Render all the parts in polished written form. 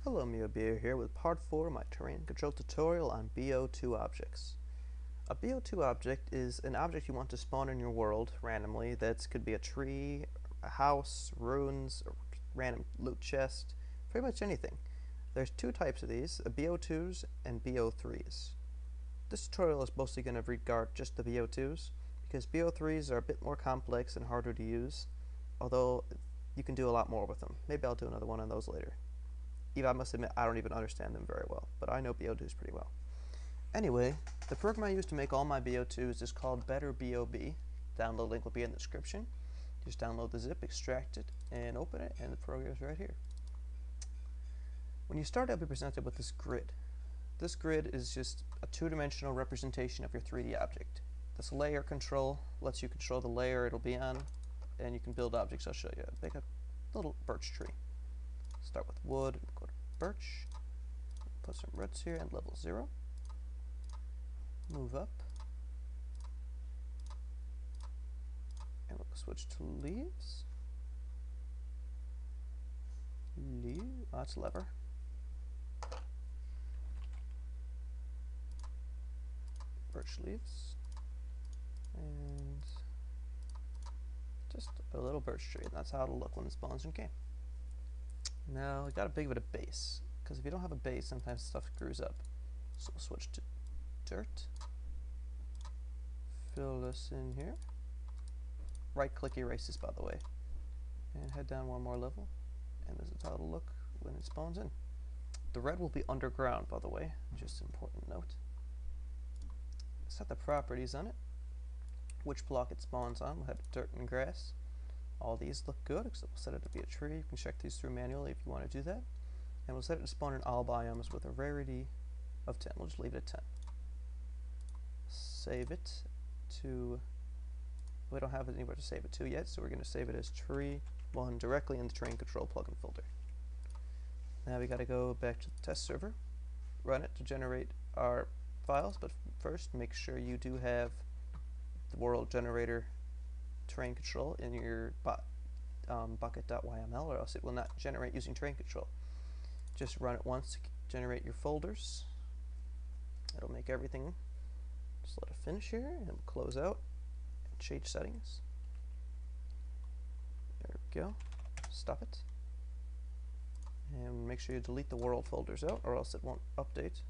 Hello, MioBeer here with part 4 of my terrain control tutorial on BO2 objects. A BO2 object is an object you want to spawn in your world randomly. That could be a tree, a house, ruins, a random loot chest, pretty much anything. There's two types of these, BO2s and BO3s. This tutorial is mostly going to regard just the BO2s, because BO3s are a bit more complex and harder to use, although you can do a lot more with them. Maybe I'll do another one on those later. I must admit, I don't even understand them very well, but I know BO2s pretty well. Anyway, the program I use to make all my BO2s is called BetterBOB. Download link will be in the description. Just download the zip, extract it, and open it, and the program is right here. When you start, you'll be presented with this grid. This grid is just a two-dimensional representation of your 3D object. This layer control lets you control the layer it'll be on, and you can build objects. I'll show you. Make a little birch tree. Start with wood, go to birch, put some roots here and level 0. Move up. And we'll switch to leaves. Oh, that's lever. Birch leaves. And just a little birch tree. And that's how it'll look when it spawns in game. Now, we got to give it a base, because if you don't have a base, sometimes stuff screws up. So we'll switch to dirt. Fill this in here. Right-click erase this, by the way. And head down one more level. And this is how it'll look when it spawns in. The red will be underground, by the way. Just an important note. Set the properties on it. Which block it spawns on. We'll have dirt and grass. All these look good, except we'll set it to be a tree. You can check these through manually if you want to do that. And we'll set it to spawn in all biomes with a rarity of 10. We'll just leave it at 10. Save it to... We don't have anywhere to save it to yet, so we're going to save it as tree 1 directly in the terrain control plugin folder. Now we got to go back to the test server, run it to generate our files, but first make sure you do have the world generator terrain control in your bucket.yml, or else it will not generate using terrain control. Just run it once to generate your folders. It'll make everything. Just let it finish here and we'll close out and change settings. There we go. Stop it. And make sure you delete the world folders out, or else it won't update.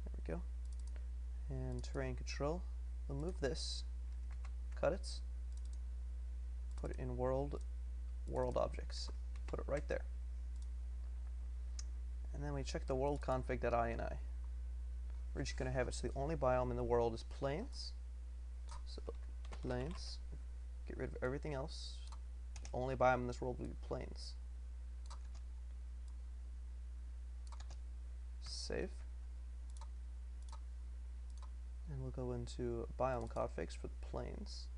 There we go. And terrain control. We'll move this, cut it, put it in world objects, put it right there. And then we check the world config.ini. We're just going to have it so the only biome in the world is plains. So plains, get rid of everything else. Only biome in this world will be plains. Save. And we'll go into biome configs for the plains.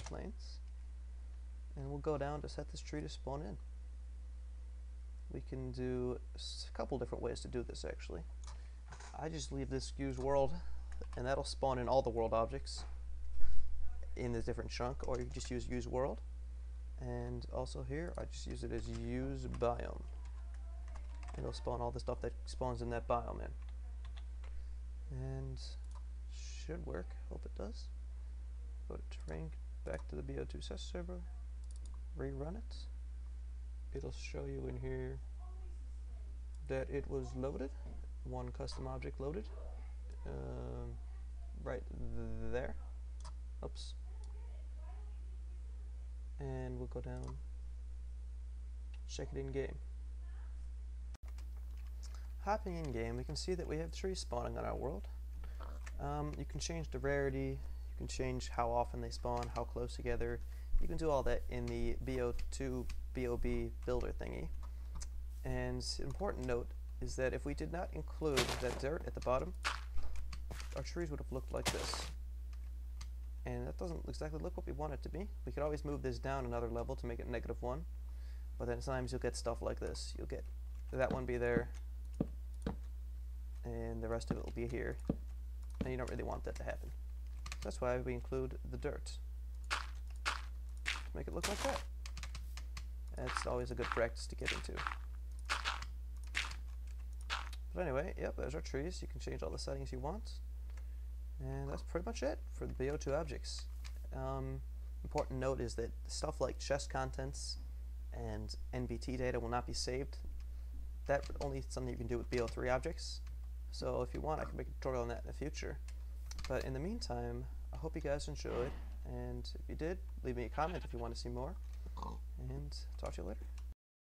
Plains. And we'll go down to set this tree to spawn in. We can do a couple different ways to do this actually. I just leave this use world, and that'll spawn in all the world objects in the different chunk, or you can just use world. And also here, I just use it as use biome. It'll spawn all the stuff that spawns in that biome in. And should work. Hope it does. Go to terrain, back to the BO2 test server, rerun it. It'll show you in here that it was loaded. One custom object loaded. Right there. Oops. And we'll go down, check it in game. Hopping in game, we can see that we have trees spawning on our world. You can change the rarity, you can change how often they spawn, how close together. You can do all that in the BO2 BOB builder thingy. And an important note is that if we did not include that dirt at the bottom, our trees would have looked like this. And that doesn't exactly look what we want it to be. We could always move this down another level to make it -1, but then sometimes you'll get stuff like this. You'll get that one be there, and the rest of it will be here, and you don't really want that to happen. That's why we include the dirt. Make it look like that. That's always a good practice to get into. But anyway, yep, there's our trees. You can change all the settings you want. And that's pretty much it for the BO2 objects. Important note is that stuff like chest contents and NVT data will not be saved. That's only something you can do with BO3 objects. So if you want, I can make a tutorial on that in the future. But in the meantime, I hope you guys enjoyed. And if you did, leave me a comment if you want to see more. And talk to you later.